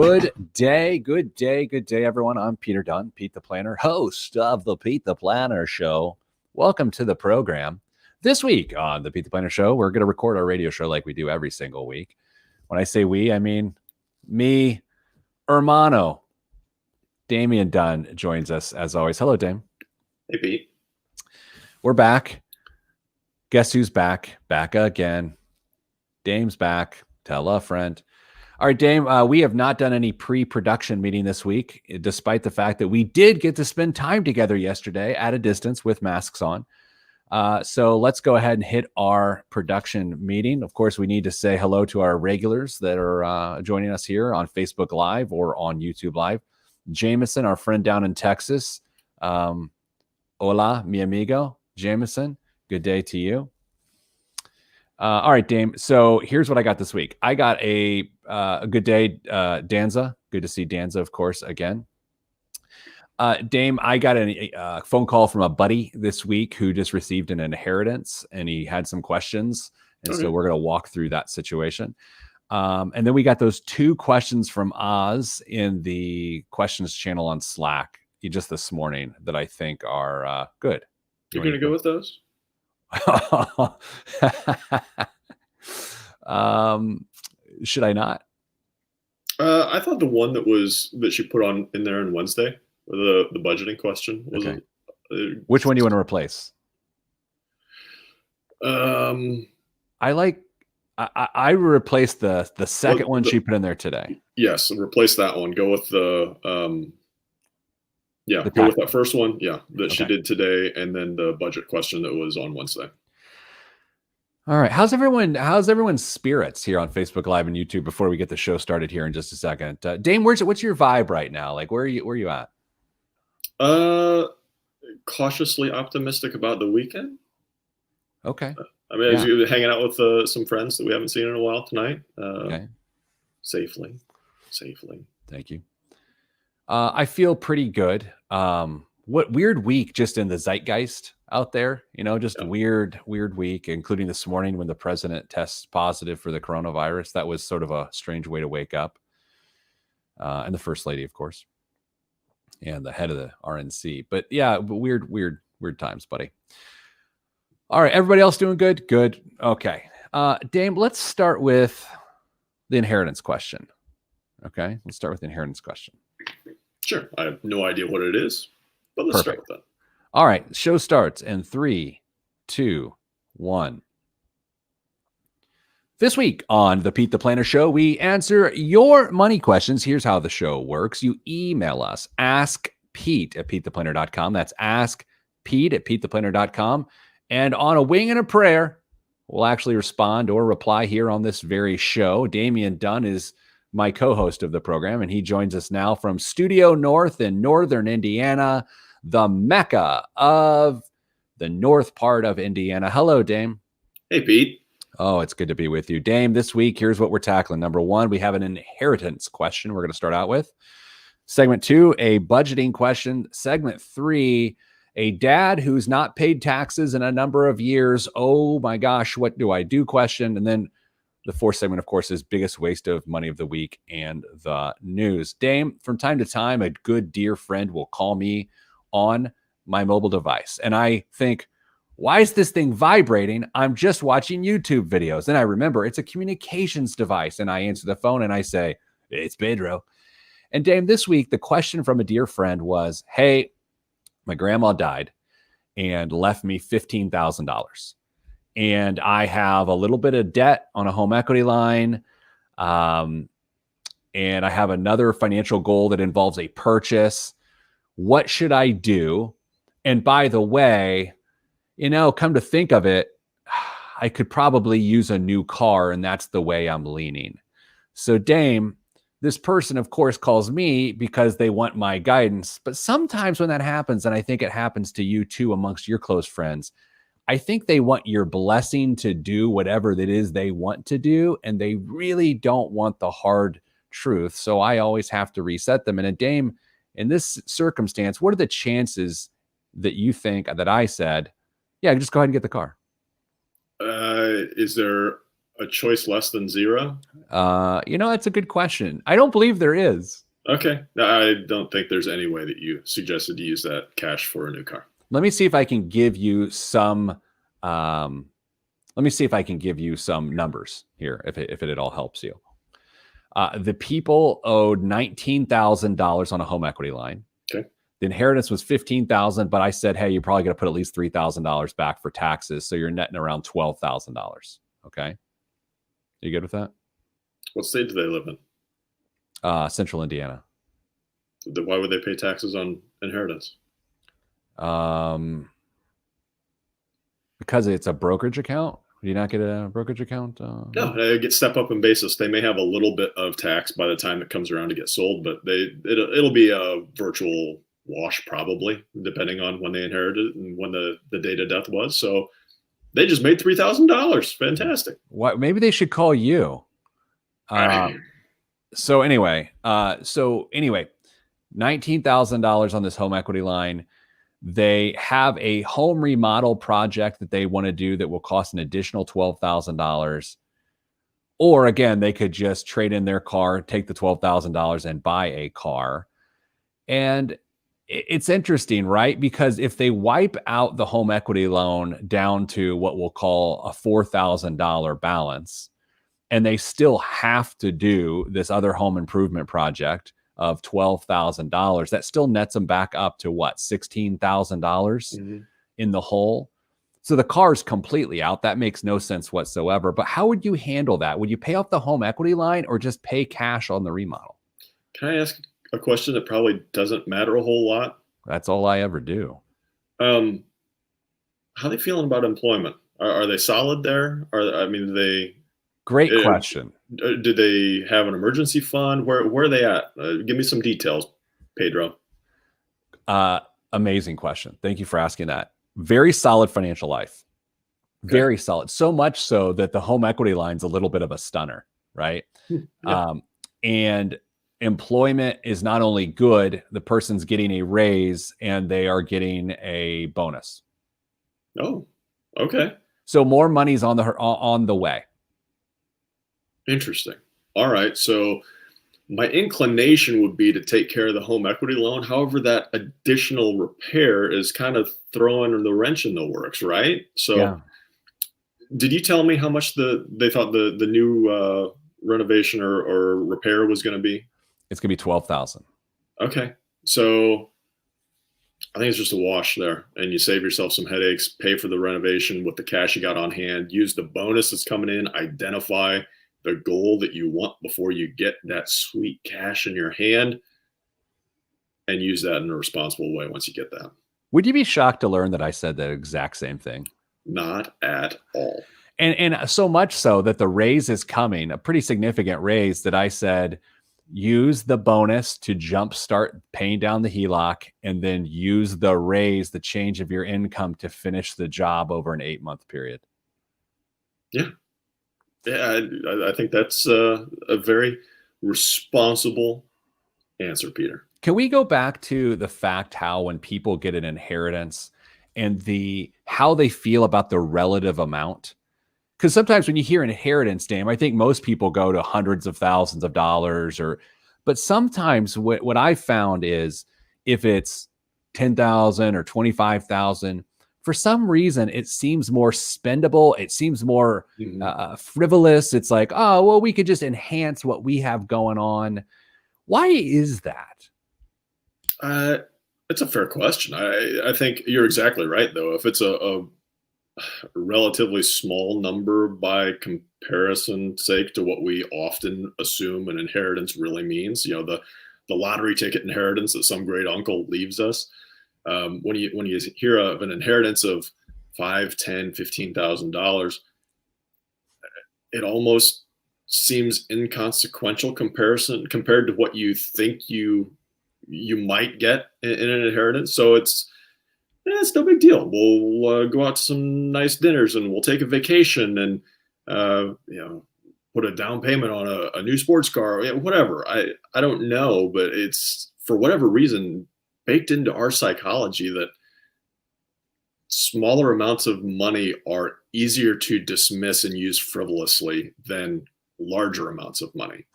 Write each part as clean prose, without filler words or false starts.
Good day, everyone. I'm Peter Dunn, Pete the Planner, host of the Pete the Planner Show. Welcome to the program. This week on the Pete the Planner Show, we're going to record our radio show like we do every single week. When I say we, I mean me, hermano. Damian Dunn joins us as always. Hello, Dame. Hey, Pete. We're back. Guess who's back? Back again. Dame's back. Tell a friend. All right, Dame, we have not done any pre-production meeting this week, despite the fact that we did get to spend time together yesterday at a distance with masks on. So let's go ahead and hit our production meeting. Of course, we need to say hello to our regulars that are joining us here on Facebook Live or on YouTube Live. Jameson, our friend down in Texas. Hola, mi amigo. Jameson, good day to you. All right, Dame. So here's what I got this week. I got a good day, Danza. Good to see Danza, of course, again. Dame, I got a phone call from a buddy this week who just received an inheritance, and he had some questions. And so we're going to walk through that situation. And then we got those two questions from Oz in the questions channel on Slack just this morning that I think are good. You're going to go with those? Should I not? I thought the one that she put on in there on Wednesday, the budgeting question, was okay. Which one do you want to replace? I replaced the second one she put in there today. Yes, replace that one. Go with go with that first one. Yeah, that she did today, and then the budget question that was on Wednesday. All right. How's everyone's spirits here on Facebook Live and YouTube before we get the show started here in just a second? Dame, what's your vibe right now? Like, where are you at? Cautiously optimistic about the weekend. Okay. I mean, as you're hanging out with some friends that we haven't seen in a while tonight. Okay. Safely. Thank you. I feel pretty good. What weird week just in the zeitgeist out there, just weird week, including this morning when the president tests positive for the coronavirus. That was sort of a strange way to wake up. And the first lady, of course, and the head of the RNC. But yeah, weird times, buddy. All right. Everybody else doing good? Good. Okay. Dame, let's start with the inheritance question. Okay. Let's start with the inheritance question. Sure. I have no idea what it is, but let's start with that. All right. Show starts in 3, 2, 1. This week on the Pete the Planner Show, we answer your money questions. Here's how the show works. You email us, askpete@petetheplanner.com. That's askpete@petetheplanner.com. And on a wing and a prayer, we'll actually respond or reply here on this very show. Damian Dunn is my co-host of the program, and he joins us now from Studio North in northern Indiana, the mecca of the north part of Indiana. Hello, Dame. Hey, Pete. Oh, it's good to be with you. Dame, this week, here's what we're tackling. Number 1, we have an inheritance question we're going to start out with. Segment 2, a budgeting question. Segment 3, a dad who's not paid taxes in a number of years. Oh my gosh, what do I do question. And then the 4th segment, of course, is biggest waste of money of the week and the news. Dame, from time to time, a good dear friend will call me on my mobile device. And I think, why is this thing vibrating? I'm just watching YouTube videos. Then I remember it's a communications device. And I answer the phone and I say, it's Pedro. And Dame, this week, the question from a dear friend was, hey, my grandma died and left me $15,000. And I have a little bit of debt on a home equity line. And I have another financial goal that involves a purchase. What should I do? And by the way, come to think of it, I could probably use a new car, and that's the way I'm leaning. So Dame, this person, of course, calls me because they want my guidance. But sometimes when that happens, and I think it happens to you too amongst your close friends, I think they want your blessing to do whatever it is they want to do, and they really don't want the hard truth. So I always have to reset them. And a Dame, in this circumstance, what are the chances that you think that I said, yeah, just go ahead and get the car? Is there A choice less than zero? That's a good question. I don't believe there is. Okay. I don't think there's any way that you suggested to use that cash for a new car. Let me see if I can give you some. Let me see if I can give you some numbers here, if it at all helps you. The people owed $19,000 on a home equity line. Okay. The inheritance was $15,000, but I said, hey, you're probably going to put at least $3,000 back for taxes, so you're netting around $12,000. Okay, you good with that? What state do they live in? Central Indiana. Why would they pay taxes on inheritance? Because it's a brokerage account. Do you not get a brokerage account? No, they get step up in basis. They may have a little bit of tax by the time it comes around to get sold, but it'll be a virtual wash probably, depending on when they inherited it and when the date of death was. So they just made $3,000. Fantastic. What? Maybe they should call you. So anyway, $19,000 on this home equity line. They have a home remodel project that they want to do that will cost an additional $12,000. Or again, they could just trade in their car, take the $12,000 and buy a car. And it's interesting, right? Because if they wipe out the home equity loan down to what we'll call a $4,000 balance, and they still have to do this other home improvement project of $12,000, that still nets them back up to what, $16,000 in the hole. So the car's completely out. That makes no sense whatsoever. But how would you handle that? Would you pay off the home equity line or just pay cash on the remodel? Can I ask a question that probably doesn't matter a whole lot? That's all I ever do. How are they feeling about employment? Are they solid there? Great question. Do they have an emergency fund? Where are they at? Give me some details, Pedro. Amazing question. Thank you for asking that. Very solid financial life. Very solid. So much so that the home equity line's a little bit of a stunner, right? Yeah. And employment is not only good, the person's getting a raise and they are getting a bonus. Oh, okay. So more money's on the way. Interesting. All right. So my inclination would be to take care of the home equity loan. However, that additional repair is kind of throwing the wrench in the works, right? So did you tell me how much they thought the new renovation or repair was going to be? It's going to be $12,000. Okay. So I think it's just a wash there, and you save yourself some headaches, pay for the renovation with the cash you got on hand, use the bonus that's coming in, identify the goal that you want before you get that sweet cash in your hand, and use that in a responsible way once you get that. Would you be shocked to learn that I said the exact same thing? Not at all. And so much so that the raise is coming, a pretty significant raise, that I said, use the bonus to jumpstart paying down the HELOC, and then use the raise, the change of your income, to finish the job over an 8-month period. Yeah. Yeah, I think that's a very responsible answer, Peter. Can we go back to the fact how when people get an inheritance and how they feel about the relative amount? Because sometimes when you hear inheritance, Dame, I think most people go to hundreds of thousands of dollars, but sometimes what I found is if it's 10,000 or 25,000, for some reason, it seems more spendable. It seems more frivolous. It's like, oh, well, we could just enhance what we have going on. Why is that? It's a fair question. I think you're exactly right, though. If it's a relatively small number by comparison sake to what we often assume an inheritance really means, the lottery ticket inheritance that some great uncle leaves us. When you hear of an inheritance of $5,000, $10,000, $15,000, it almost seems inconsequential compared to what you think you might get in an inheritance. So it's no big deal. We'll go out to some nice dinners and we'll take a vacation and put a down payment on a new sports car, whatever. I don't know, but it's for whatever reason baked into our psychology that smaller amounts of money are easier to dismiss and use frivolously than larger amounts of money.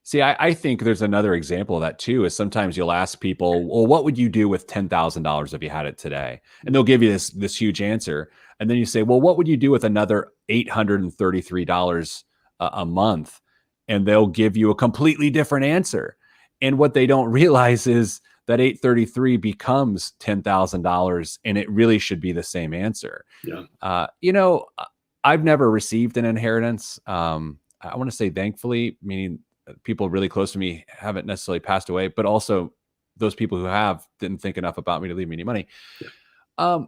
See, I think there's another example of that too. Is sometimes you'll ask people, "Well, what would you do with $10,000 if you had it today?" And they'll give you this huge answer, and then you say, "Well, what would you do with another $833 a month?" And they'll give you a completely different answer. And what they don't realize is that 833 becomes $10,000, and it really should be the same answer. Yeah. You know, I've never received an inheritance. I want to say thankfully, meaning people really close to me haven't necessarily passed away, but also those people who have didn't think enough about me to leave me any money. Yeah.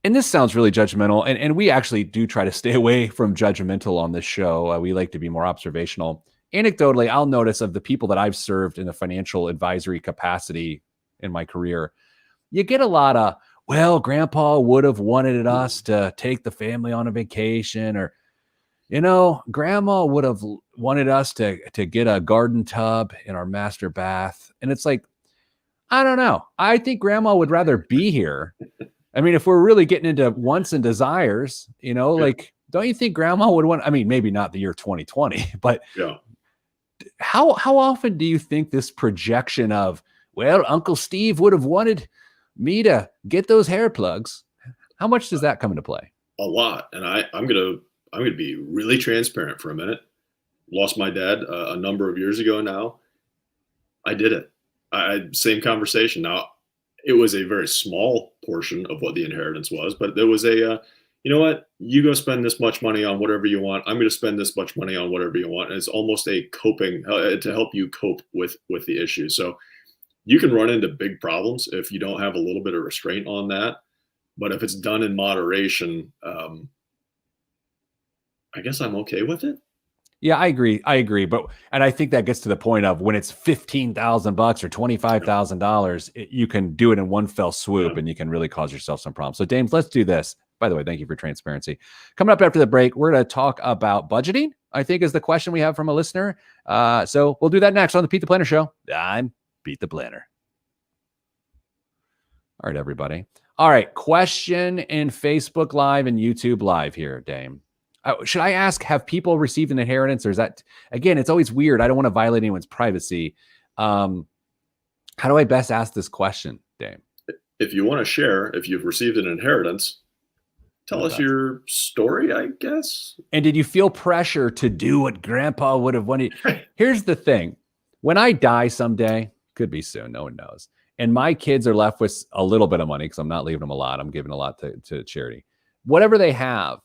And this sounds really judgmental, and we actually do try to stay away from judgmental on this show. We like to be more observational. Anecdotally, I'll notice of the people that I've served in a financial advisory capacity in my career, you get a lot of, well, grandpa would have wanted us to take the family on a vacation, or, you know, grandma would have wanted us to get a garden tub in our master bath. And it's like, I don't know. I think grandma would rather be here. I mean, if we're really getting into wants and desires, you know, like, don't you think grandma would want, I mean, maybe not the year 2020, but Yeah. how often do you think this projection of, well, Uncle Steve would have wanted me to get those hair plugs, how much does that come into play? A lot. And I'm gonna be really transparent for a minute. Lost my dad a number of years ago now. I did it. Same conversation. Now, it was a very small portion of what the inheritance was, but there was you know what? You go spend this much money on whatever you want. I'm going to spend this much money on whatever you want. And it's almost a coping to help you cope with the issue. So you can run into big problems if you don't have a little bit of restraint on that. But if it's done in moderation, I guess I'm okay with it. Yeah, I agree. And I think that gets to the point of when it's $15,000 or $25,000, you can do it in one fell swoop, Yeah. and you can really cause yourself some problems. So, James, let's do this. By the way, thank you for transparency. Coming up after the break, we're going to talk about budgeting, I think is the question we have from a listener. So we'll do that next on the Pete the Planner Show. I'm Pete the Planner. All right, everybody. All right, question in Facebook Live and YouTube Live here, Dame. Should I ask, have people received an inheritance, or is that, again, it's always weird. I don't want to violate anyone's privacy. How do I best ask this question, Dame? If you want to share, if you've received an inheritance, tell us your story, I guess. And did you feel pressure to do what grandpa would have wanted? Here's the thing. When I die someday, could be soon, no one knows, and my kids are left with a little bit of money because I'm not leaving them a lot. I'm giving a lot to charity. Whatever they have,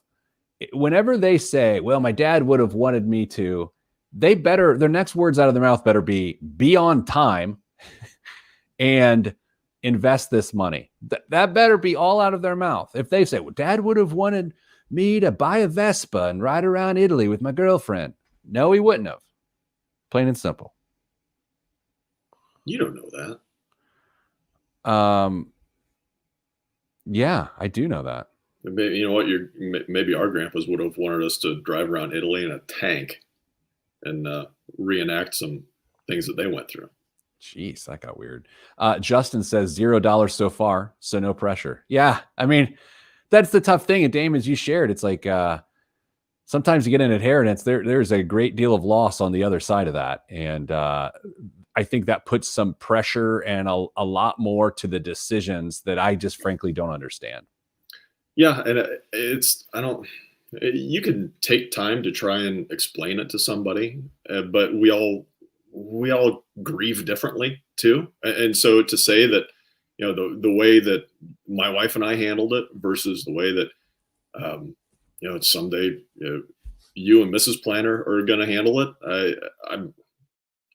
whenever they say, well, my dad would have wanted me to, their next words out of their mouth better be on time and invest this money. That better be all out of their mouth. If they say, well, dad would have wanted me to buy a Vespa and ride around Italy with my girlfriend. No, he wouldn't have. Plain and simple. You don't know that. Yeah, I do know that. Maybe, you know what? Maybe our grandpas would have wanted us to drive around Italy in a tank and reenact some things that they went through. Jeez, that got weird. Justin says $0 so far, so no pressure. Yeah, I mean, that's the tough thing. And Dame, as you shared, it's like sometimes you get an inheritance. There's a great deal of loss on the other side of that, and I think that puts some pressure and a lot more to the decisions that I just frankly don't understand. Yeah, and you can take time to try and explain it to somebody, but we all grieve differently too. And so to say that, you know, the way that my wife and I handled it versus the way that, you know, someday you and Mrs. Planner are going to handle it,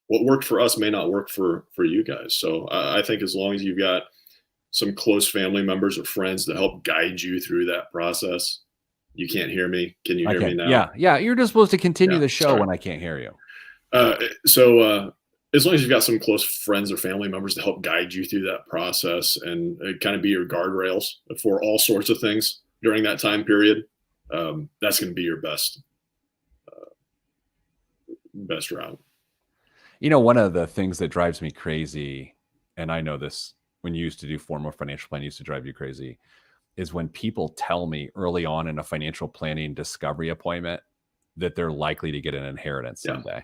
what worked for us may not work for you guys. So I think as long as you've got some close family members or friends to help guide you through that process. You can't hear me. Can you hear me now? Yeah. You're just supposed to continue the show when I can't hear you. So as long as you've got some close friends or family members to help guide you through that process and kind of be your guardrails for all sorts of things during that time period, that's going to be your best route. You know, one of the things that drives me crazy, and I know this when you used to do formal financial plan, used to drive you crazy. is when people tell me early on in a financial planning discovery appointment that they're likely to get an inheritance someday.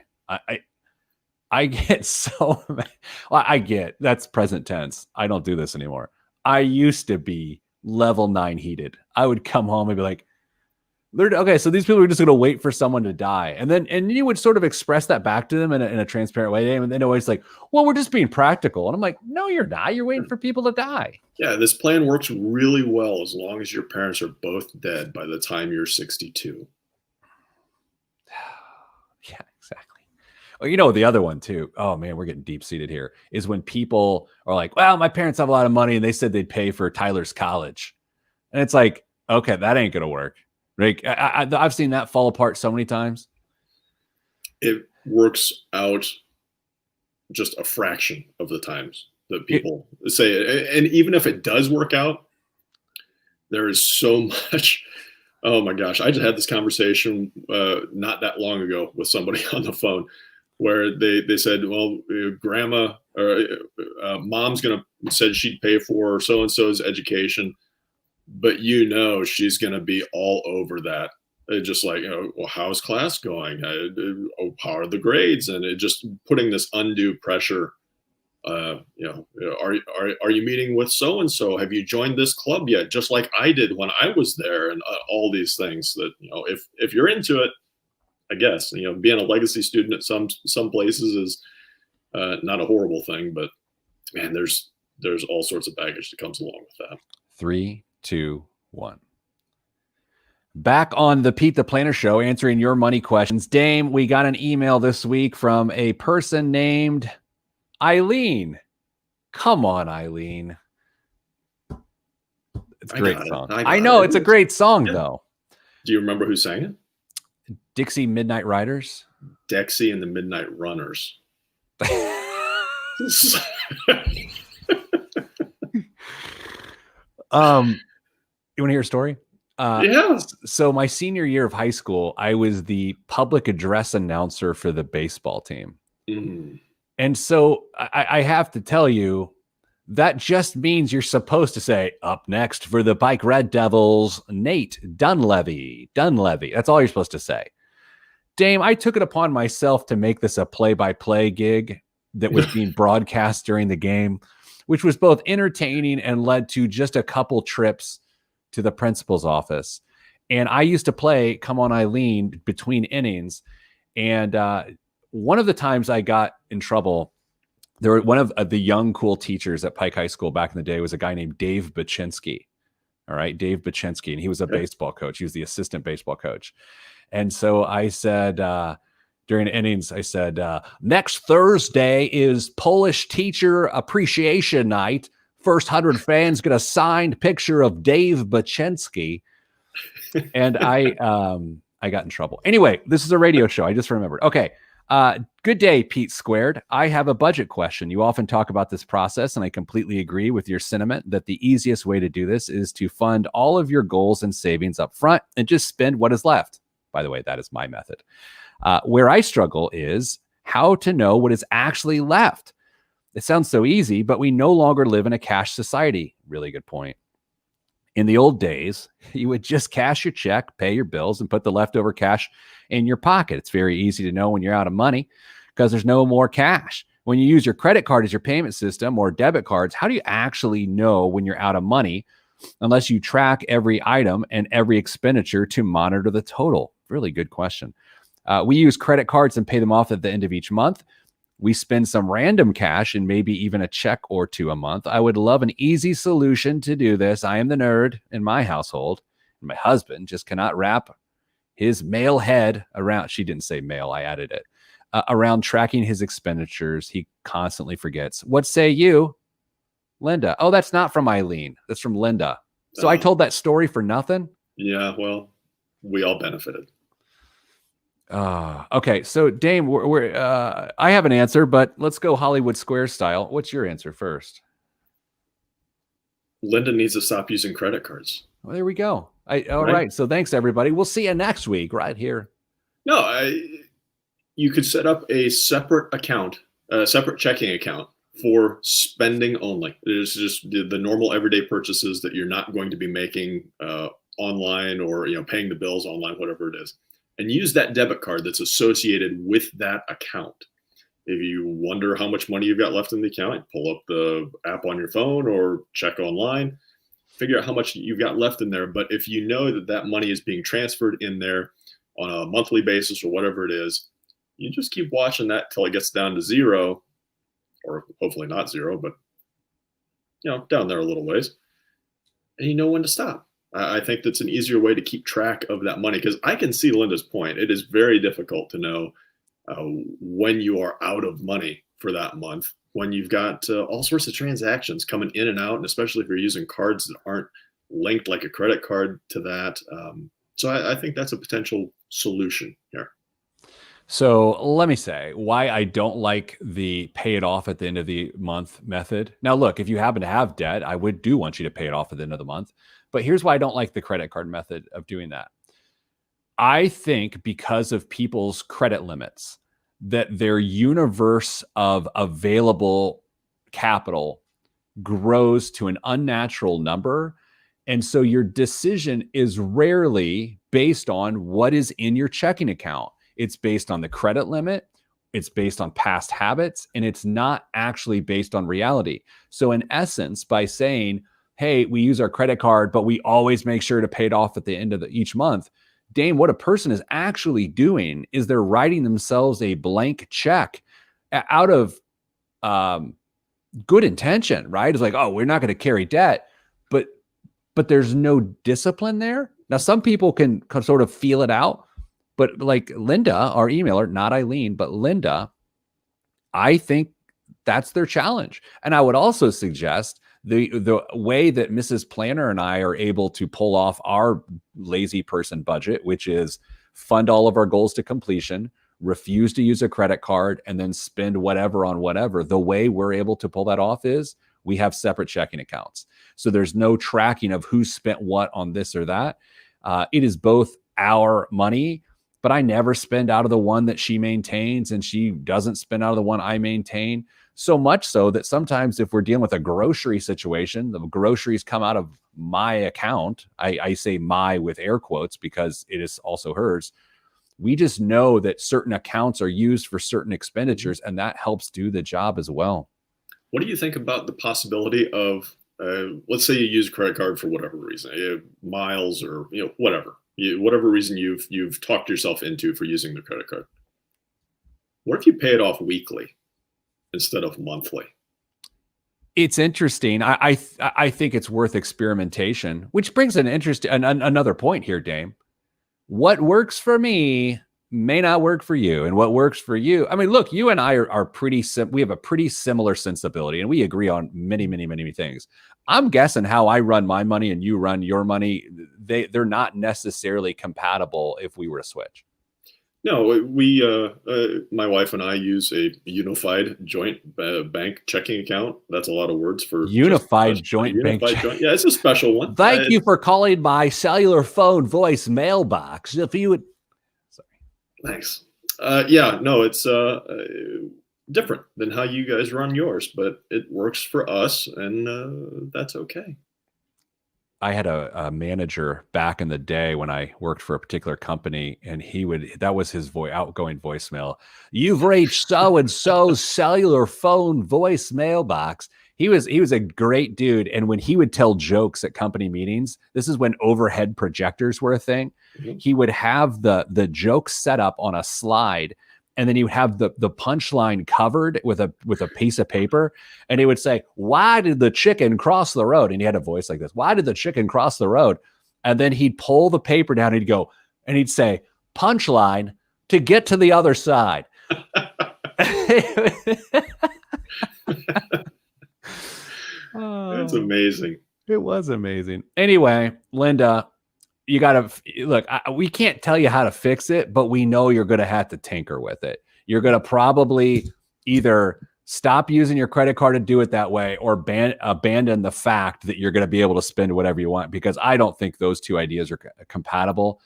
I get so well, I get that's present tense. I don't do this anymore. I used to be level 9 heated. I would come home and be like, okay, so these people are just going to wait for someone to die. And you would sort of express that back to them in a transparent way. And they're always like, well, we're just being practical. And I'm like, no, you're not. You're waiting for people to die. Yeah, this plan works really well as long as your parents are both dead by the time you're 62. Yeah, exactly. Well, the other one too. Oh man, we're getting deep seated here. Is when people are like, well, my parents have a lot of money and they said they'd pay for Tyler's college. And it's like, okay, that ain't going to work. Like I've seen that fall apart so many times. It works out just a fraction of the times that people say it. And even if it does work out, there is so much. Oh my gosh. I just had this conversation not that long ago with somebody on the phone where they said, well, grandma or mom's said she'd pay for so-and-so's education, but she's going to be all over that. Just like, well, how's class going? How are the grades? And it just putting this undue pressure. Are you meeting with so-and-so? Have you joined this club yet? Just like I did when I was there, and all these things that, if you're into it, I guess, being a legacy student at some places is not a horrible thing, but man, there's all sorts of baggage that comes along with that. 3, 2, 1. Back on the Pete the Planner Show, answering your money questions. Dame, we got an email this week from a person named Eileen. Come on, Eileen. It's a great song. I know it's a great song, though. Do you remember who sang it? Dixie Midnight Riders. Dexy and the Midnight Runners. You want to hear a story? Yeah. So my senior year of high school, I was the public address announcer for the baseball team. Mm. And so I have to tell you, that just means you're supposed to say, up next for the Pike Red Devils, Nate Dunleavy. That's all you're supposed to say. Dame, I took it upon myself to make this a play-by-play gig that was being broadcast during the game, which was both entertaining and led to just a couple trips to the principal's office. And I used to play Come On Eileen between innings. And one of the times I got in trouble, one of the young, cool teachers at Pike High School back in the day was a guy named Dave Baczynski. All right, Dave Baczynski. And he was a baseball coach. He was the assistant baseball coach. And so I said, during innings, I said, next Thursday is Polish Teacher Appreciation Night. First 100 fans get a signed picture of Dave Baczynski. And I got in trouble. Anyway, this is a radio show. I just remembered. Okay. Good day, Pete Squared. I have a budget question. You often talk about this process, and I completely agree with your sentiment that the easiest way to do this is to fund all of your goals and savings up front and just spend what is left. By the way, that is my method. Where I struggle is how to know what is actually left. It sounds so easy, but we no longer live in a cash society. Really good point. In the old days, you would just cash your check, pay your bills, and put the leftover cash in your pocket. It's very easy to know when you're out of money because there's no more cash. When you use your credit card as your payment system or debit cards, how do you actually know when you're out of money unless you track every item and every expenditure to monitor the total? Really good question. We use credit cards and pay them off at the end of each month. We spend some random cash and maybe even a check or two a month. I would love an easy solution to do this. I am the nerd in my household. And my husband just cannot wrap his male head around. She didn't say male. I added it. Around tracking his expenditures. He constantly forgets. What say you, Linda? Oh, that's not from Eileen. That's from Linda. So I told that story for nothing? Yeah, well, we all benefited. Okay, so Dame, I have an answer, but let's go Hollywood Square style. What's your answer first? Linda needs to stop using credit cards. Well, there we go. All right. So thanks, everybody. We'll see you next week right here. No, you could set up a separate account, a separate checking account for spending only. It's just the normal everyday purchases that you're not going to be making online, or paying the bills online, whatever it is, and use that debit card that's associated with that account. If you wonder how much money you've got left in the account, pull up the app on your phone or check online, figure out how much you've got left in there. But if you know that that money is being transferred in there on a monthly basis or whatever it is, you just keep watching that till it gets down to zero, or hopefully not zero, but down there a little ways, and you know when to stop. I think that's an easier way to keep track of that money, because I can see Linda's point. It is very difficult to know when you are out of money for that month, when you've got all sorts of transactions coming in and out, and especially if you're using cards that aren't linked like a credit card to that. So I think that's a potential solution here. So let me say why I don't like the pay it off at the end of the month method. Now, look, if you happen to have debt, I do want you to pay it off at the end of the month. But here's why I don't like the credit card method of doing that. I think because of people's credit limits, that their universe of available capital grows to an unnatural number. And so your decision is rarely based on what is in your checking account. It's based on the credit limit, it's based on past habits, and it's not actually based on reality. So in essence, by saying, hey, we use our credit card, but we always make sure to pay it off at the end of each month, Dane, what a person is actually doing is they're writing themselves a blank check out of good intention, right? It's like, oh, we're not going to carry debt, but there's no discipline there. Now, some people can sort of feel it out, but like Linda, our emailer, not Eileen, but Linda, I think that's their challenge. And I would also suggest the way that Mrs. Planner and I are able to pull off our lazy person budget, which is fund all of our goals to completion, refuse to use a credit card, and then spend whatever on whatever. The way we're able to pull that off is we have separate checking accounts. So there's no tracking of who spent what on this or that. It is both our money, but I never spend out of the one that she maintains, and she doesn't spend out of the one I maintain. So much so that sometimes if we're dealing with a grocery situation, the groceries come out of my account. I say my with air quotes because it is also hers. We just know that certain accounts are used for certain expenditures, and that helps do the job as well. What do you think about the possibility of, let's say you use a credit card for whatever reason, miles or whatever, whatever reason you've talked yourself into for using the credit card. What if you pay it off weekly instead of monthly? It's interesting. I think it's worth experimentation, which brings another point here, Dame. What works for me may not work for you, and what works for you. I mean, look, you and I are we have a pretty similar sensibility, and we agree on many, many, many things. I'm guessing how I run my money and you run your money, they're not necessarily compatible if we were to switch. No, my wife and I use a unified joint bank checking account. That's a lot of words for unified joint bank. Yeah, it's a special one. Thank you for calling my cellular phone voice mailbox. If you would, sorry. Thanks. Yeah, no, it's different than how you guys run yours, but it works for us, and that's okay. I had a manager back in the day when I worked for a particular company, and that was his outgoing voicemail. You've reached so-and-so's cellular phone voice mailbox. He was a great dude. And when he would tell jokes at company meetings, this is when overhead projectors were a thing. Mm-hmm. He would have the joke set up on a slide, and then he would have the punchline covered with a piece of paper, and he would say, "Why did the chicken cross the road?" And he had a voice like this: "Why did the chicken cross the road?" And then he'd pull the paper down, and he'd go, and he'd say, "Punchline, to get to the other side." That's amazing. It was amazing. Anyway, Linda, you got to look, we can't tell you how to fix it, but we know you're going to have to tinker with it. You're going to probably either stop using your credit card to do it that way, or abandon the fact that you're going to be able to spend whatever you want, because I don't think those two ideas are compatible.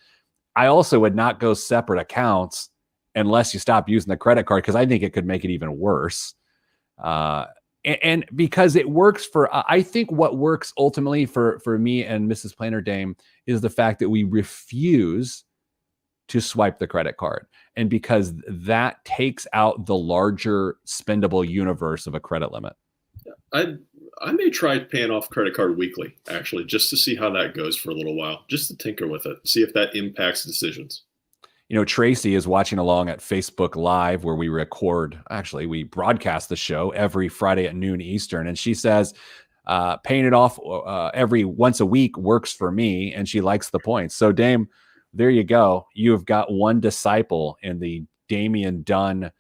I also would not go separate accounts unless you stop using the credit card, because I think it could make it even worse. And because it works for, I think what works ultimately for me and Mrs. Planner Dame is the fact that we refuse to swipe the credit card. And because that takes out the larger spendable universe of a credit limit. I may try paying off credit card weekly, actually, just to see how that goes for a little while, just to tinker with it, see if that impacts decisions. Tracy is watching along at Facebook Live, where we broadcast the show every Friday at noon Eastern. And she says, paying it off every once a week works for me. And she likes the points. So Dame, there you go. You have got one disciple in the Damian Dunn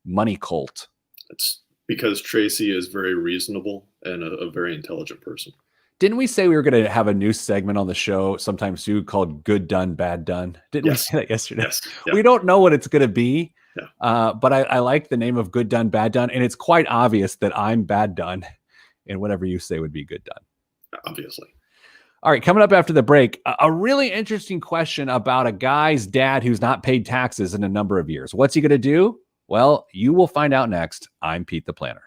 money cult. It's because Tracy is very reasonable and a very intelligent person. Didn't we say we were going to have a new segment on the show sometime soon called Good Done, Bad Done? Didn't we say that yesterday? Yes. Yeah. We don't know what it's going to be, yeah. But I like the name of Good Done, Bad Done. And it's quite obvious that I'm bad done. And whatever you say would be good done. Obviously. All right, coming up after the break, a really interesting question about a guy's dad who's not paid taxes in a number of years. What's he going to do? Well, you will find out next. I'm Pete the Planner.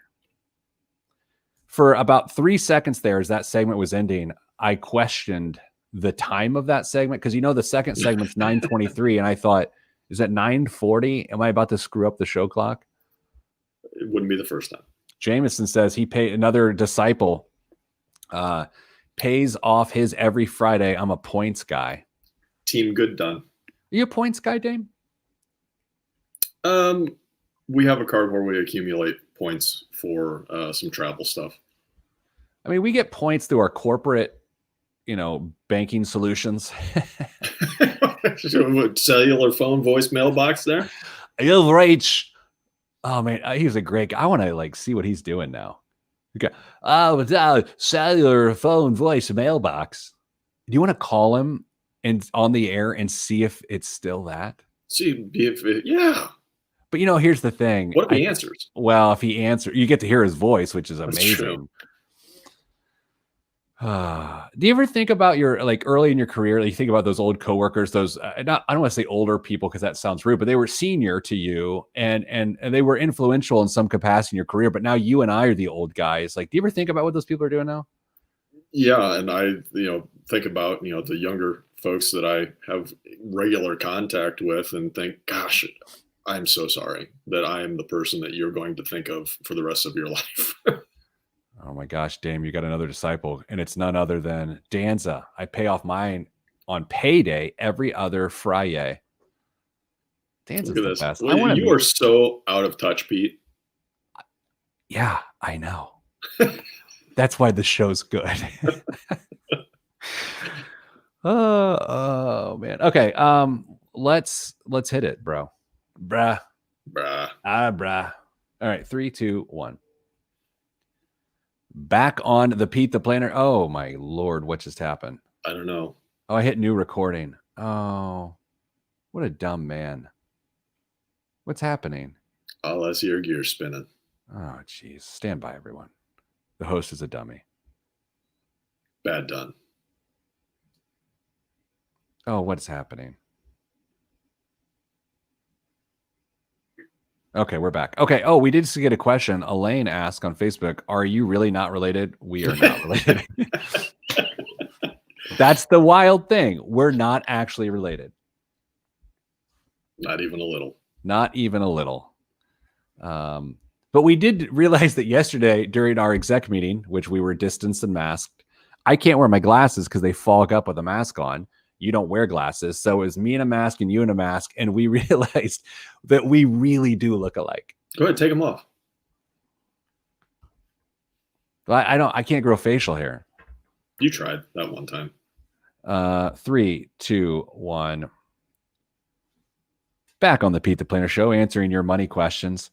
For about 3 seconds there, as that segment was ending, I questioned the time of that segment because the second segment's 9:23, and I thought, is that 9:40? Am I about to screw up the show clock? It wouldn't be the first time. Jameson says he paid another disciple, pays off his every Friday. I'm a points guy. Team Good Done. Are you a points guy, Dame? We have a card where we accumulate points for some travel stuff. I mean, we get points through our corporate, banking solutions. Cellular phone voice mailbox there. You're right. Oh man, he's a great guy. I want to see what he's doing now. Okay. Cellular phone voice mailbox. Do you want to call him and on the air and see if it's still that? See if yeah. But here's the thing. What if he answers? Well, if he answers, you get to hear his voice, which is amazing. Do you ever think about your early in your career? You think about those old coworkers, those I don't want to say older people because that sounds rude, but they were senior to you and they were influential in some capacity in your career. But now you and I are the old guys. Do you ever think about what those people are doing now? Yeah, and I think about the younger folks that I have regular contact with and think, gosh, I'm so sorry that I am the person that you're going to think of for the rest of your life. Oh my gosh, Dame, you got another disciple, and it's none other than Danza. I pay off mine on payday every other Friday. Danza's the best. Well, you are so out of touch, Pete. Yeah, I know. That's why the show's good. Oh man. Okay. Let's hit it, bro. Bruh. Bruh. All right, 3, 2, 1. Back on the Pete the Planner. Oh my Lord, what just happened? I don't know. Oh, I hit new recording. Oh, what a dumb man. What's happening? All I see are gears spinning. Oh, geez. Stand by, everyone. The host is a dummy. Bad done. Oh, what's happening? Okay, we're back. Okay. Oh, we did just get a question. Elaine asked on Facebook, are you really not related? We are not related. That's the wild thing. We're not actually related. Not even a little. Not even a little. But we did realize that yesterday during our exec meeting, which we were distanced and masked, I can't wear my glasses because they fog up with a mask on. You don't wear glasses. So it was me in a mask and you in a mask. And we realized that we really do look alike. Go ahead, take them off. But I can't grow facial hair. You tried that one time. 3, 2, 1. Back on the Pete the Planner Show, answering your money questions.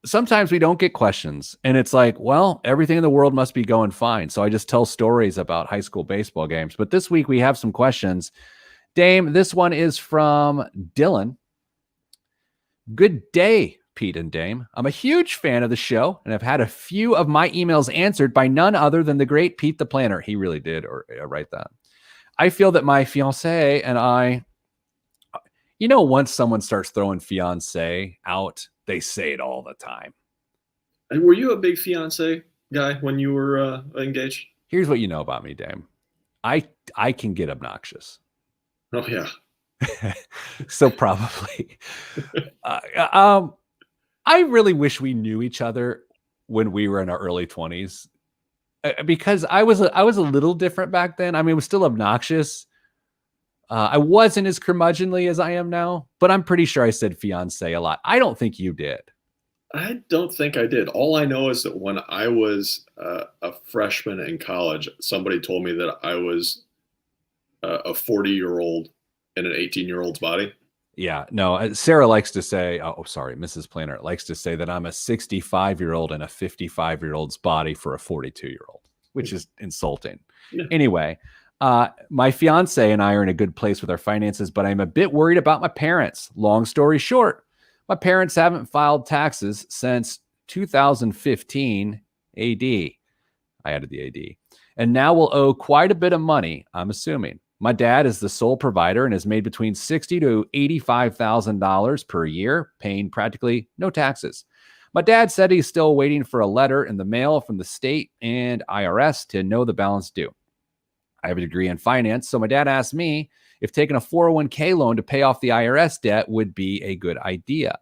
Sometimes we don't get questions and it's like, well, everything in the world must be going fine. So I just tell stories about high school baseball games. But this week we have some questions. Dame, this one is from Dylan. Good day, Pete and Dame. I'm a huge fan of the show and I've had a few of my emails answered by none other than the great Pete the Planner. He really did write that. I feel that my fiance and I, once someone starts throwing fiance out, they say it all the time. And were you a big fiance guy when you were engaged? Here's what you know about me, Dame. I I can get obnoxious. Oh yeah. So probably. Uh, um, I really wish we knew each other when we were in our early 20s, because I was a little different back then. I mean, it was still obnoxious. I wasn't as curmudgeonly as I am now, but I'm pretty sure I said fiance a lot. I don't think you did. I don't think I did. All I know is that when I was a freshman in college, somebody told me that I was a 40-year-old in an 18-year-old's body. Yeah, no, Sarah likes to say, oh, sorry, Mrs. Planner likes to say that I'm a 65-year-old in a 55-year-old's body for a 42-year-old, which is insulting. Yeah. Anyway, my fiance and I are in a good place with our finances, but I'm a bit worried about my parents. Long story short, my parents haven't filed taxes since 2015 AD. I added the AD. And now will owe quite a bit of money, I'm assuming. My dad is the sole provider and has made between $60,000 to $85,000 per year, paying practically no taxes. My dad said he's still waiting for a letter in the mail from the state and IRS to know the balance due. I have a degree in finance, so my dad asked me if taking a 401k loan to pay off the IRS debt would be a good idea.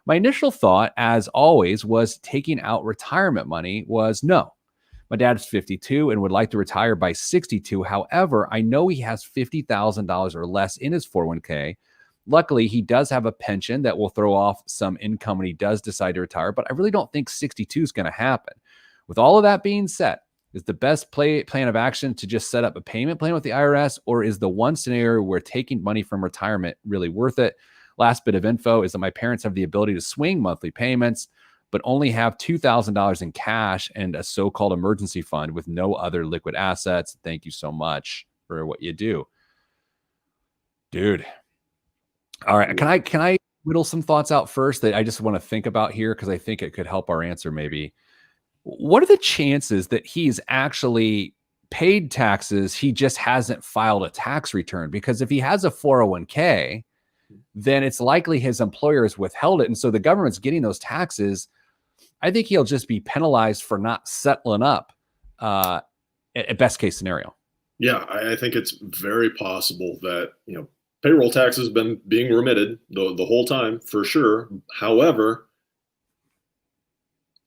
My initial thought, as always, was taking out retirement money was no. My dad's 52 and would like to retire by 62. However, I know he has $50,000 or less in his 401k. Luckily, he does have a pension that will throw off some income when he does decide to retire, but I really don't think 62 is going to happen. With all of that being said, is the best plan of action to just set up a payment plan with the IRS, or is the one scenario where taking money from retirement really worth it? Last bit of info is that my parents have the ability to swing monthly payments, but only have $2,000 in cash and a so-called emergency fund with no other liquid assets. Thank you so much for what you do. Dude. All right. Can I whittle some thoughts out first that I just want to think about here? Because I think it could help our answer maybe. What are the chances that he's actually paid taxes? He just hasn't filed a tax return, because if he has a 401k, then it's likely his employer has withheld it. And so the government's getting those taxes. I think he'll just be penalized for not settling up at best case scenario. Yeah, I think it's very possible that, payroll tax has been being remitted the whole time for sure. However,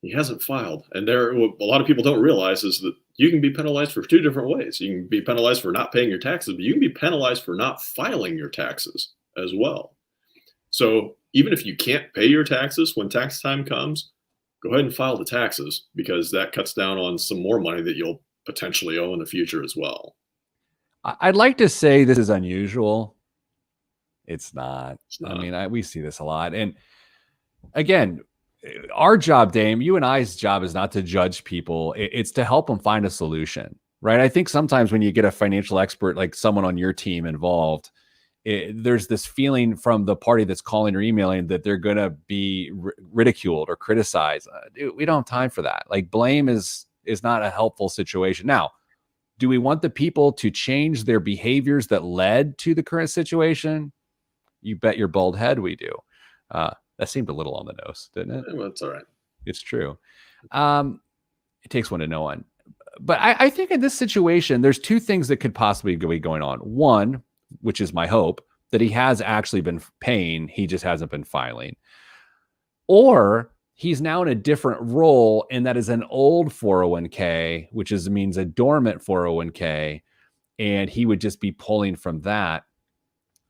he hasn't filed. And what a lot of people don't realize is that you can be penalized for two different ways. You can be penalized for not paying your taxes, but you can be penalized for not filing your taxes as well. So even if you can't pay your taxes when tax time comes, go ahead and file the taxes, because that cuts down on some more money that you'll potentially owe in the future as well. I'd like to say this is unusual. It's not. It's not. I mean, we see this a lot. And again, our job, Dame, you and I's job is not to judge people. It's to help them find a solution, right? I think sometimes when you get a financial expert, like someone on your team involved, there's this feeling from the party that's calling or emailing that they're going to be ridiculed or criticized. Dude, we don't have time for that. Like, blame is not a helpful situation. Now, do we want the people to change their behaviors that led to the current situation? You bet your bald head we do. That seemed a little on the nose, didn't it? Well, it's all right. It's true. It takes one to know one. But I think in this situation, there's two things that could possibly be going on. One, which is my hope, that he has actually been paying, he just hasn't been filing. Or he's now in a different role, and that is an old 401k, which means a dormant 401k, and he would just be pulling from that.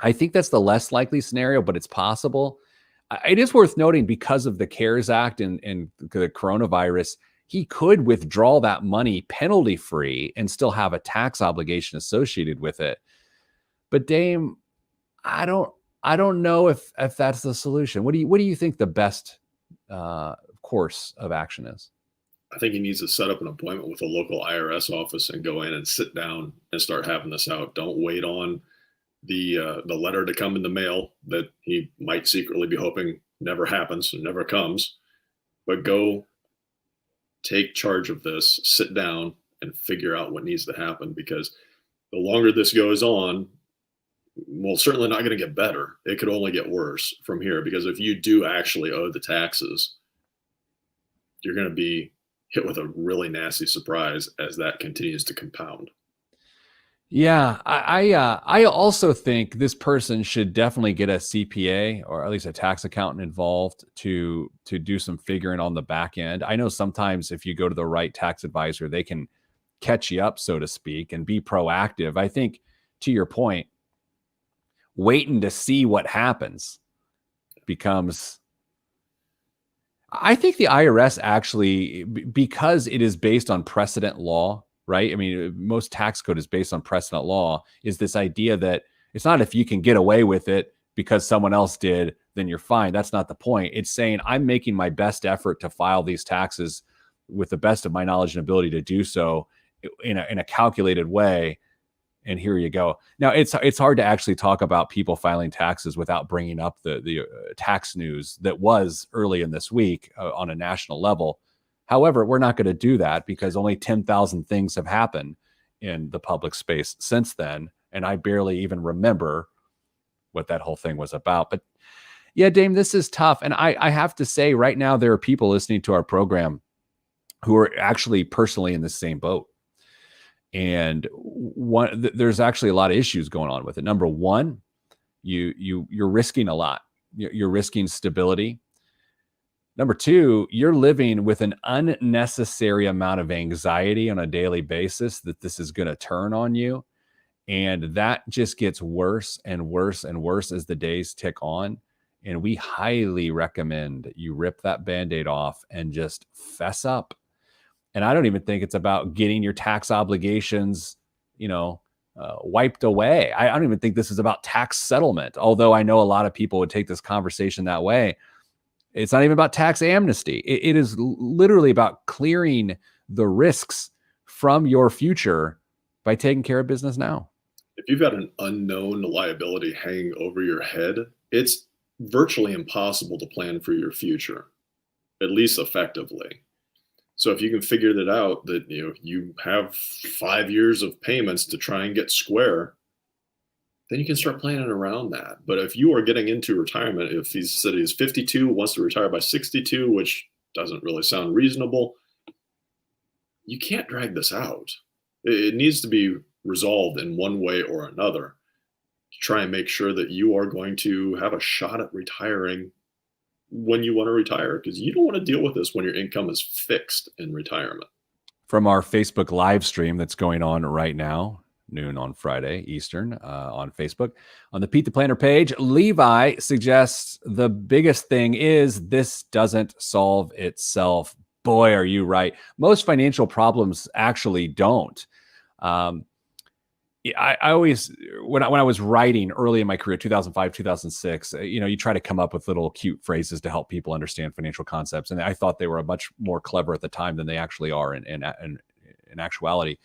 I think that's the less likely scenario, but it's possible. It is worth noting, because of the CARES Act and the coronavirus, he could withdraw that money penalty free and still have a tax obligation associated with it. But Dame, I don't know if that's the solution. What do you think the best course of action is? I think he needs to set up an appointment with a local IRS office and go in and sit down and start having this out. Don't wait on the letter to come in the mail that he might secretly be hoping never happens and never comes. But go take charge of this, sit down and figure out what needs to happen, because the longer this goes on, well, certainly not going to get better. It could only get worse from here, because if you do actually owe the taxes, you're going to be hit with a really nasty surprise as that continues to compound. Yeah, I also think this person should definitely get a CPA or at least a tax accountant involved to do some figuring on the back end. I know sometimes if you go to the right tax advisor, they can catch you up, so to speak, and be proactive. I think to your point, waiting to see what happens becomes. I think the IRS actually, because it is based on precedent law, right? I mean, most tax code is based on precedent law, is this idea that it's not if you can get away with it because someone else did, then you're fine. That's not the point. It's saying I'm making my best effort to file these taxes with the best of my knowledge and ability to do so in a calculated way. And here you go. Now it's hard to actually talk about people filing taxes without bringing up the tax news that was early in this week on a national level. However, we're not going to do that because only 10,000 things have happened in the public space since then, and I barely even remember what that whole thing was about. But yeah, Dame, this is tough, and I have to say, right now there are people listening to our program who are actually personally in the same boat. And there's actually a lot of issues going on with it. Number one, you're risking a lot. You're risking stability. Number two, you're living with an unnecessary amount of anxiety on a daily basis that this is going to turn on you. And that just gets worse and worse and worse as the days tick on. And we highly recommend you rip that Band-Aid off and just fess up. And I don't even think it's about getting your tax obligations, wiped away. I don't even think this is about tax settlement, although I know a lot of people would take this conversation that way. It's not even about tax amnesty. It is literally about clearing the risks from your future by taking care of business now. If you've got an unknown liability hanging over your head, it's virtually impossible to plan for your future, at least effectively. So if you can figure that out, that you have 5 years of payments to try and get square, then you can start planning around that. But if you are getting into retirement, if he said he's 52, wants to retire by 62, which doesn't really sound reasonable, you can't drag this out. It needs to be resolved in one way or another to try and make sure that you are going to have a shot at retiring when you want to retire, because you don't want to deal with this when your income is fixed in retirement. From our Facebook live stream that's going on right now, noon on Friday Eastern, on Facebook, on the Pete the Planner page, Levi suggests the biggest thing is this doesn't solve itself. Boy, are you right. Most financial problems actually don't. I always, when I was writing early in my career, 2005, 2006, you try to come up with little cute phrases to help people understand financial concepts. And I thought they were much more clever at the time than they actually are in actuality.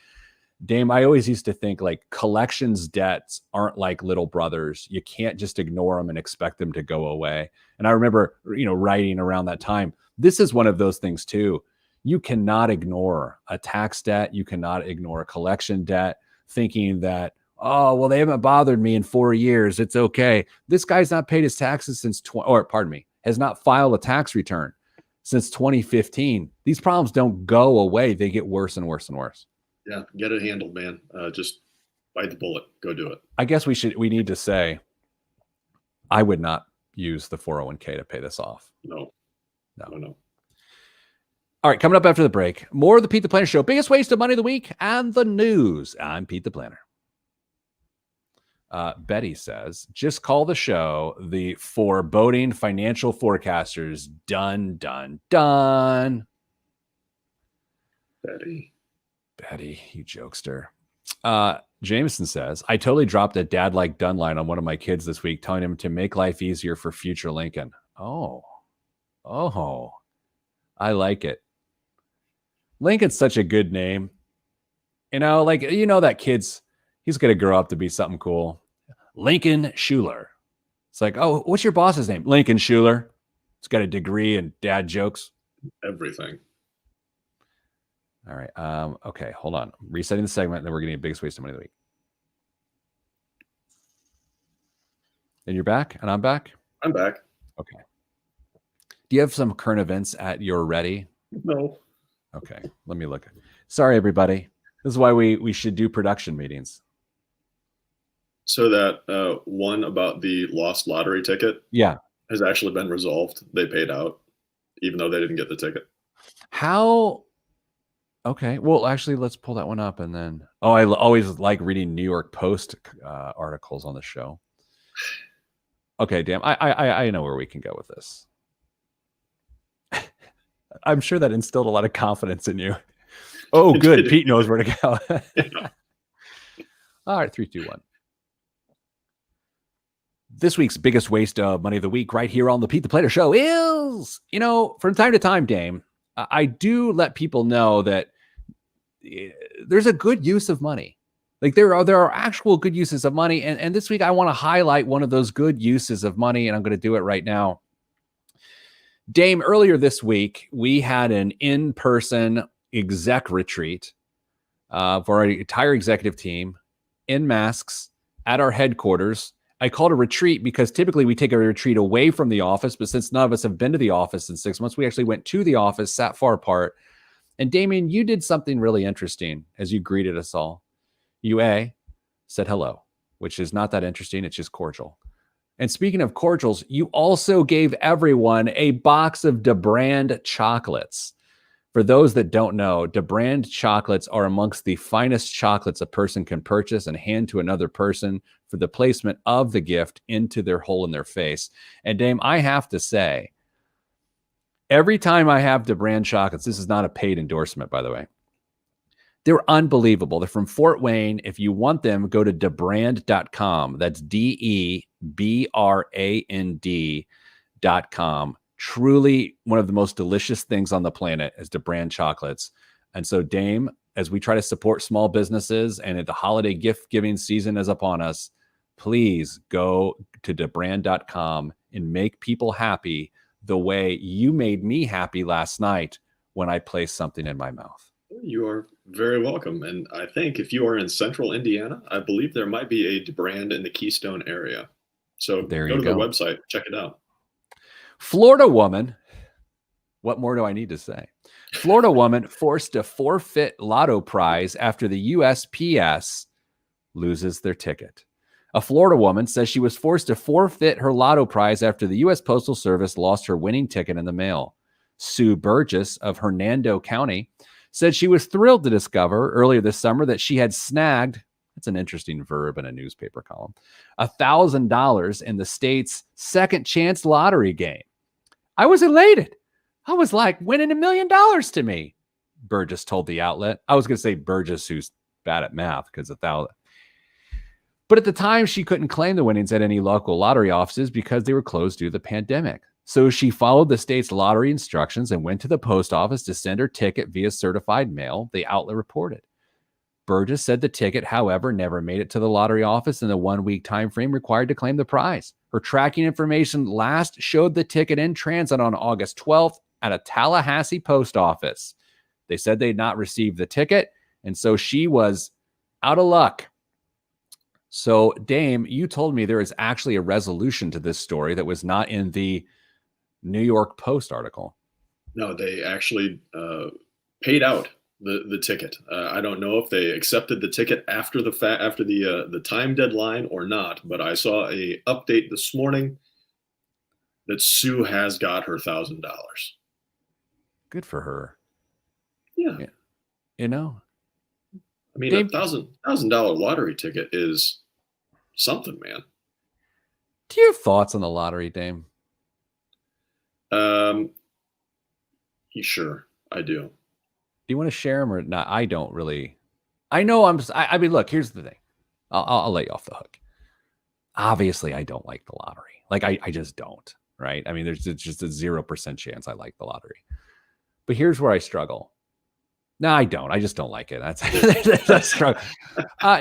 Dame, I always used to think like collections debts aren't like little brothers. You can't just ignore them and expect them to go away. And I remember, writing around that time, this is one of those things too. You cannot ignore a tax debt. You cannot ignore a collection debt, thinking that, oh, well, they haven't bothered me in 4 years. It's okay. This guy's not paid his taxes since has not filed a tax return since 2015. These problems don't go away. They get worse and worse and worse. Yeah, get it handled, man. Just bite the bullet. Go do it. I guess we need to say, I would not use the 401k to pay this off. No. All right, coming up after the break, more of the Pete the Planner Show, biggest waste of money of the week and the news. I'm Pete the Planner. Betty says, just call the show the foreboding financial forecasters. Done, done, done. Betty, you jokester. Jameson says, I totally dropped a dad like done line on one of my kids this week, telling him to make life easier for future Lincoln. Oh, I like it. Lincoln's such a good name. That he's going to grow up to be something cool. Lincoln Schuler. It's like, oh, what's your boss's name? Lincoln Schuler. He's got a degree in dad jokes. Everything. All right. Okay, hold on. Resetting the segment, and then we're getting a biggest waste of money of the week. And you're back, and I'm back? I'm back. Okay. Do you have some current events at your ready? No. Okay, let me look. Sorry, everybody. This is why we should do production meetings. So that one about the lost lottery ticket Yeah. has actually been resolved. They paid out, even though they didn't get the ticket. How? Okay. Well, actually, let's pull that one up and then. Oh, I always like reading New York Post articles on the show. Okay, damn. I know where we can go with this. I'm sure that instilled a lot of confidence in you. Oh, good. Pete knows where to go. Yeah. All right, 3, 2, 1. This week's biggest waste of money of the week right here on the Pete the Plater Show is, from time to time, Dame, I do let people know that there's a good use of money. Like there are actual good uses of money. And this week I want to highlight one of those good uses of money, and I'm going to do it right now. Dame, earlier this week, we had an in-person exec retreat for our entire executive team in masks at our headquarters. I called a retreat because typically we take a retreat away from the office, but since none of us have been to the office in 6 months, we actually went to the office, sat far apart. And Damien, you did something really interesting as you greeted us all. You said hello, which is not that interesting. It's just cordial. And speaking of cordials, you also gave everyone a box of DeBrand chocolates. For those that don't know, DeBrand chocolates are amongst the finest chocolates a person can purchase and hand to another person for the placement of the gift into their hole in their face. And Dame, I have to say, every time I have DeBrand chocolates, this is not a paid endorsement, by the way, they're unbelievable. They're from Fort Wayne. If you want them, go to debrand.com. That's DEBRAND.com. Truly one of the most delicious things on the planet is DeBrand chocolates. And so, Dame, as we try to support small businesses and the holiday gift giving season is upon us, please go to debrand.com and make people happy the way you made me happy last night when I placed something in my mouth. You are very welcome. And I think if you are in central Indiana, I believe there might be a brand in the Keystone area. So There go you to the go. website, check it out. Florida woman, what more do I need to say? Florida woman forced to forfeit lotto prize after the USPS loses their ticket. A Florida woman says she was forced to forfeit her lotto prize after the U.S. Postal Service lost her winning ticket in the mail. Sue Burgess of Hernando County said she was thrilled to discover earlier this summer that she had snagged, that's an interesting verb in a newspaper column, $1,000 in the state's second chance lottery game. I was elated. I was like winning $1 million to me, Burgess told the outlet. I was going to say Burgess, who's bad at math, because 1,000. But at the time, she couldn't claim the winnings at any local lottery offices because they were closed due to the pandemic. So she followed the state's lottery instructions and went to the post office to send her ticket via certified mail, the outlet reported. Burgess said the ticket, however, never made it to the lottery office in the 1-week time frame required to claim the prize. Her tracking information last showed the ticket in transit on August 12th at a Tallahassee post office. They said they'd not received the ticket, and so she was out of luck. So, Dame, you told me there is actually a resolution to this story that was not in the New York Post article. No, they actually paid out the ticket. I don't know if they accepted the ticket after the time deadline or not, but I saw a update this morning that Sue has got her $1,000. Good for her. Yeah. You know, I mean, Dame, $1,000 lottery ticket is something, man. do you have thoughts on the lottery, Dame? Sure, I do. Do you want to share them or not? I don't really. I know I mean, look, here's the thing. I'll let you off the hook. Obviously, I don't like the lottery. Like, I just don't, right? I mean, there's just a 0% chance I like the lottery. But here's where I struggle. No, I don't. I just don't like it. That's a struggle.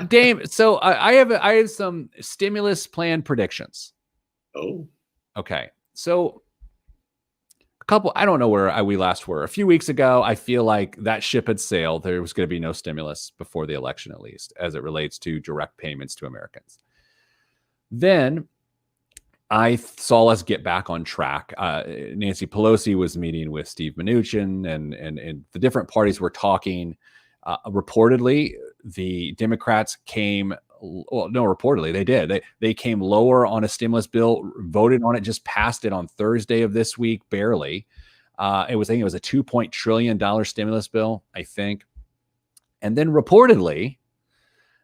Dame, so I have some stimulus plan predictions. Oh. Okay. So I don't know where we last were. A few weeks ago, I feel like that ship had sailed. There was going to be no stimulus before the election, at least, as it relates to direct payments to Americans. Then I saw us get back on track. Nancy Pelosi was meeting with Steve Mnuchin, and the different parties were talking. Reportedly, the Democrats came. Well, no, reportedly they did. They came lower on a stimulus bill, voted on it, just passed it on Thursday of this week, barely. I think it was a $2 trillion stimulus bill, I think. And then reportedly,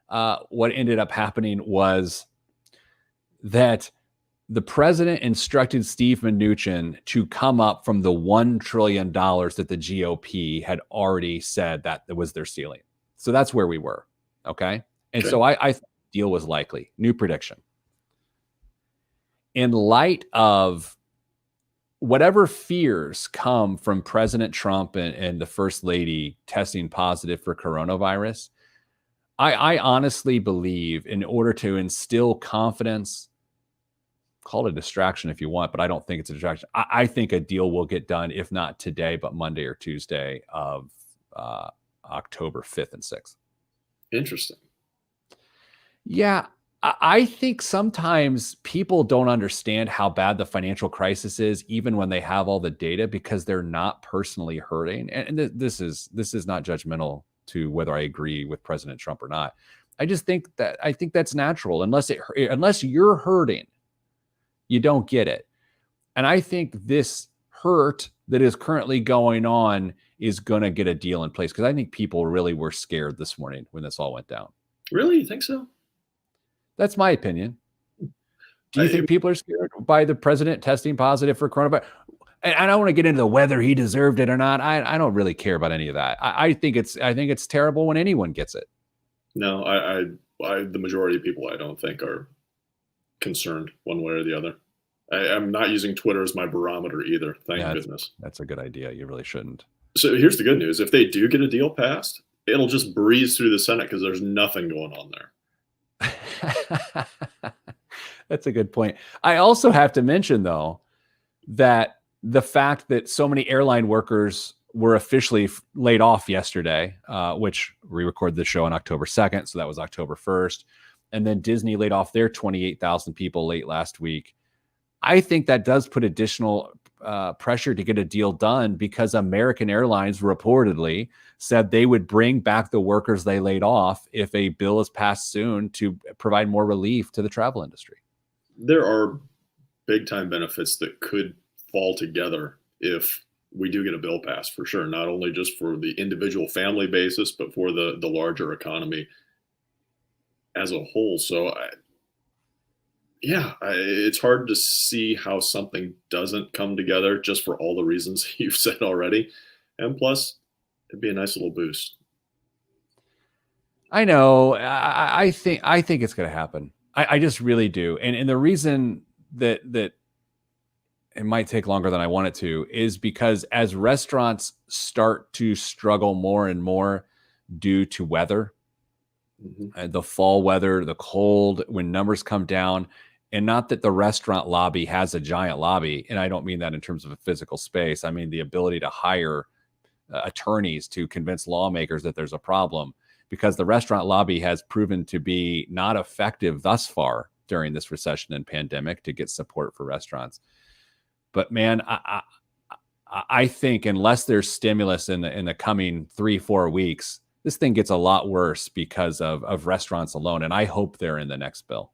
what ended up happening was that the president instructed Steve Mnuchin to come up from the $1 trillion that the GOP had already said that was their ceiling. So that's where we were. Okay. And so I thought the deal was likely. New prediction. In light of whatever fears come from President Trump and the First Lady testing positive for coronavirus, I honestly believe in order to instill confidence, call it a distraction if you want, but I don't think it's a distraction. I think a deal will get done, if not today, but Monday or Tuesday of October 5th and 6th. Interesting. Yeah, I think sometimes people don't understand how bad the financial crisis is, even when they have all the data, because they're not personally hurting. And this is not judgmental to whether I agree with President Trump or not. I think that's natural. Unless you're hurting, you don't get it. And I think this hurt that is currently going on is going to get a deal in place, because I think people really were scared this morning when this all went down. Really? You think so? That's my opinion. Do you think people are scared by the president testing positive for coronavirus? And I don't want to get into whether he deserved it or not. I don't really care about any of that. I think it's terrible when anyone gets it. No, the majority of people I don't think are concerned one way or the other. I'm not using Twitter as my barometer either. Thank goodness. That's a good idea. You really shouldn't. So here's the good news. If they do get a deal passed, it'll just breeze through the Senate because there's nothing going on there. That's a good point. I also have to mention, though, that the fact that so many airline workers were officially laid off yesterday, which we recorded the show on October 2nd. So that was October 1st. And then Disney laid off their 28,000 people late last week. I think that does put additional pressure to get a deal done, because American Airlines reportedly said they would bring back the workers they laid off if a bill is passed soon to provide more relief to the travel industry. There are big time benefits that could fall together if we do get a bill passed, for sure. Not only just for the individual family basis, but for the larger economy as a whole. So it's hard to see how something doesn't come together, just for all the reasons you've said already. And plus, it'd be a nice little boost. I know. I think it's going to happen. I just really do. And the reason that it might take longer than I want it to is because as restaurants start to struggle more and more due to weather, the fall weather, the cold, when numbers come down, and not that the restaurant lobby has a giant lobby, and I don't mean that in terms of a physical space. I mean the ability to hire attorneys to convince lawmakers that there's a problem, because the restaurant lobby has proven to be not effective thus far during this recession and pandemic to get support for restaurants. But man, I think unless there's stimulus in the coming 3-4 weeks, this thing gets a lot worse because of restaurants alone. And I hope they're in the next bill.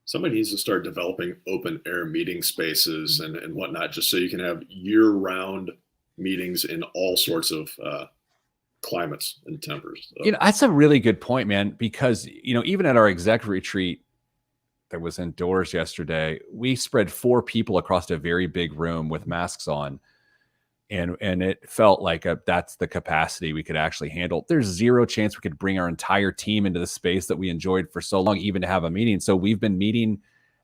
Somebody needs to start developing open air meeting spaces and whatnot, just so you can have year round meetings in all sorts of climates and tempers. So. That's a really good point, man, because, even at our exec retreat that was indoors yesterday, we spread 4 people across a very big room with masks on. And it felt like that's the capacity we could actually handle. There's zero chance we could bring our entire team into the space that we enjoyed for so long, even to have a meeting. So we've been meeting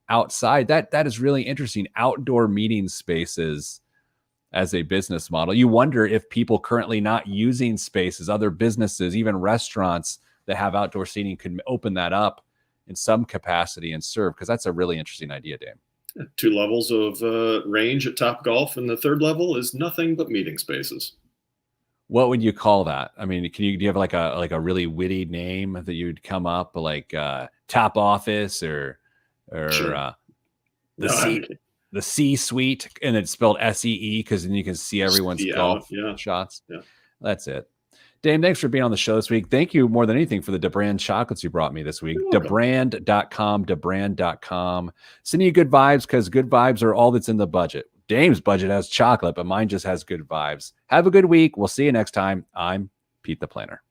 outside. That is really interesting. Outdoor meeting spaces as a business model. You wonder if people currently not using spaces, other businesses, even restaurants that have outdoor seating, could open that up in some capacity and serve, because that's a really interesting idea, Dave. 2 levels of range at Top Golf, and the 3rd level is nothing but meeting spaces. What would you call that? I mean, do you have like a really witty name that you'd come up, like Top Office or Sure. the No, C suite, and it's spelled SEE because then you can see everyone's golf shots. Yeah. That's it. Dame, thanks for being on the show this week. Thank you more than anything for the DeBrand chocolates you brought me this week. DeBrand.com. Sending you good vibes because good vibes are all that's in the budget. Dame's budget has chocolate, but mine just has good vibes. Have a good week. We'll see you next time. I'm Pete the Planner.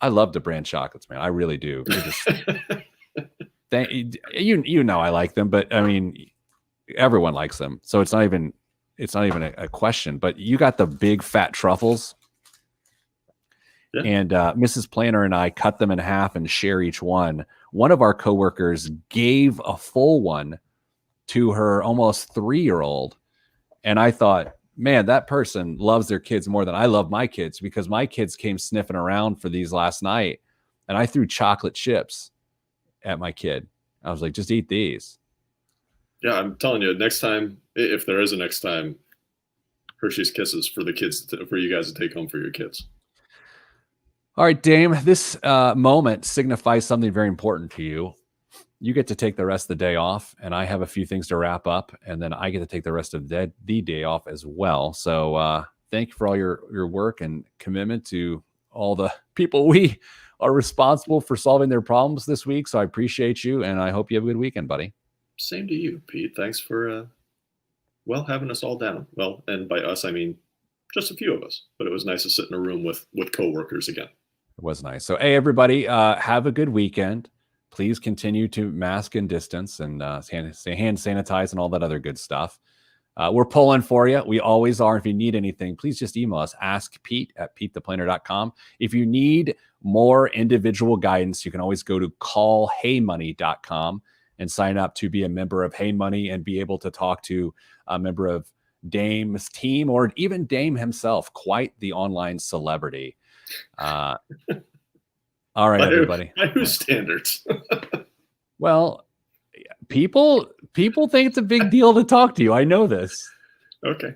I love DeBrand chocolates, man. I really do. You know I like them, but I mean, everyone likes them, so it's not even a question. But you got the big fat truffles. Yeah. And Mrs. Planner and I cut them in half and share each one. One of our coworkers gave a full one to her almost 3-year-old. And I thought, man, that person loves their kids more than I love my kids, because my kids came sniffing around for these last night. And I threw chocolate chips at my kid. I was like, just eat these. Yeah, I'm telling you, next time, if there is a next time, Hershey's Kisses for the kids, for you guys to take home for your kids. All right, Dame, this moment signifies something very important to you. You get to take the rest of the day off, and I have a few things to wrap up, and then I get to take the rest of the day off as well. So thank you for all your work and commitment to all the people we are responsible for solving their problems this week. So I appreciate you, and I hope you have a good weekend, buddy. Same to you, Pete. Thanks for, having us all down. Well, and by us, I mean just a few of us, but it was nice to sit in a room with coworkers again. It was nice. So, hey, everybody, have a good weekend. Please continue to mask and distance and hand sanitize and all that other good stuff. We're pulling for you. We always are. If you need anything, please just email us, askpete@petetheplanner.com. If you need more individual guidance, you can always go to callheymoney.com and sign up to be a member of Hey Money and be able to talk to a member of Dame's team or even Dame himself, quite the online celebrity. All right, everybody. By whose standards? Well, people think it's a big deal to talk to you. I know this. Okay.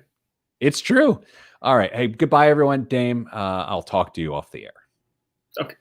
It's true. All right. Hey, goodbye, everyone. Dame, I'll talk to you off the air. Okay.